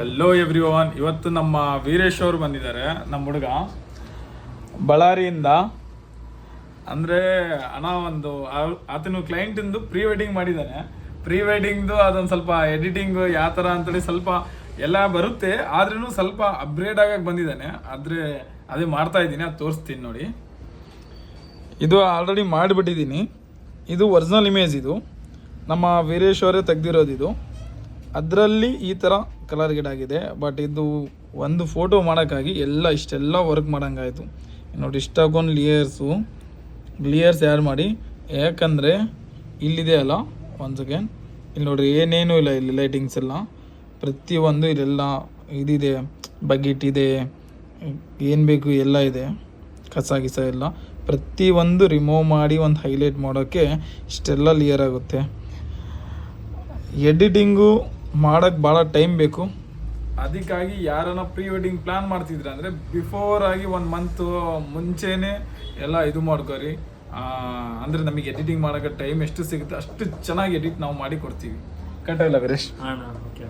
Hello everyone. ಇವತ್ತು ನಮ್ಮ ವೀರೇಶ್ ಅವರು ಬಂದಿದ್ದಾರೆ, ನಮ್ಮ ಹುಡುಗ ಬಳ್ಳಾರಿಯಿಂದ. ಅಂದರೆ ಹಣ ಒಂದು ಆತನು ಕ್ಲೈಂಟಿಂದು ಪ್ರೀ ವೆಡ್ಡಿಂಗ್ ಮಾಡಿದ್ದಾನೆ. ಪ್ರೀ ವೆಡ್ಡಿಂಗ್ದು ಅದೊಂದು ಸ್ವಲ್ಪ ಎಡಿಟಿಂಗು ಯಾವ ಥರ ಅಂತೇಳಿ ಸ್ವಲ್ಪ ಎಲ್ಲ ಬರುತ್ತೆ, ಆದ್ರೂ ಸ್ವಲ್ಪ ಅಪ್ಗ್ರೇಡ್ ಆಗಕ್ಕೆ ಬಂದಿದ್ದಾನೆ. ಅದೇ ಮಾಡ್ತಾ ಇದ್ದೀನಿ, ಅದು ತೋರಿಸ್ತೀನಿ ನೋಡಿ. ಇದು ಆಲ್ರೆಡಿ ಮಾಡಿಬಿಟ್ಟಿದ್ದೀನಿ. ಇದು ಒರಿಜಿನಲ್ ಇಮೇಜ್, ಇದು ನಮ್ಮ ವೀರೇಶ್ ಅವರೇ ತೆಗ್ದಿರೋದು. ಇದು ಅದರಲ್ಲಿ ಈ ಥರ ಕಲರ್ ಗಿಡ ಆಗಿದೆ. ಬಟ್ ಇದು ಒಂದು ಫೋಟೋ ಮಾಡೋಕ್ಕಾಗಿ ಇಷ್ಟೆಲ್ಲ ವರ್ಕ್ ಮಾಡೋಂಗಾಯಿತು ನೋಡಿ. ಇಷ್ಟಾಗೊಂದು ಲೇಯರ್ಸ್ ಆ್ಯಡ್ ಮಾಡಿ, ಯಾಕಂದರೆ ಇಲ್ಲಿದೆ ಅಲ್ಲ, ಒಂದು ಸೆಕೆಂಡ್ ಇಲ್ಲಿ ನೋಡಿರಿ, ಏನೇನೂ ಇಲ್ಲ ಇಲ್ಲಿ. ಲೈಟಿಂಗ್ಸ್ ಎಲ್ಲ ಪ್ರತಿಯೊಂದು ಇಲ್ಲೆಲ್ಲ ಇದಿದೆ, ಬಕೆಟ್ ಇದೆ, ಏನು ಬೇಕು ಎಲ್ಲ ಇದೆ. ಕಸ ಎಲ್ಲ ಪ್ರತಿಯೊಂದು ರಿಮೂವ್ ಮಾಡಿ ಒಂದು ಹೈಲೈಟ್ ಮಾಡೋಕ್ಕೆ ಇಷ್ಟೆಲ್ಲ ಲೇಯರ್ ಆಗುತ್ತೆ. ಎಡಿಟಿಂಗು ಮಾಡೋಕ್ಕೆ ಭಾಳ ಟೈಮ್ ಬೇಕು. ಅದಕ್ಕಾಗಿ ಯಾರನ್ನ ಪ್ರೀ ವೆಡ್ಡಿಂಗ್ ಪ್ಲ್ಯಾನ್ ಮಾಡ್ತಿದ್ರೆ ಅಂದರೆ ಬಿಫೋರ್ ಆಗಿ 1 ಮಂತ್ ಮುಂಚೆನೇ ಎಲ್ಲ ಇದು ಮಾಡ್ಕೊರಿ. ಅಂದರೆ ನಮಗೆ ಎಡಿಟಿಂಗ್ ಮಾಡೋಕ್ಕೆ ಟೈಮ್ ಎಷ್ಟು ಸಿಗುತ್ತೆ ಅಷ್ಟು ಚೆನ್ನಾಗಿ ಎಡಿಟ್ ನಾವು ಮಾಡಿ ಕೊಡ್ತೀವಿ. ಕರೆಕ್ಟ್ ಇಲ್ಲ ವೀರೇಶ್? ಓಕೆ.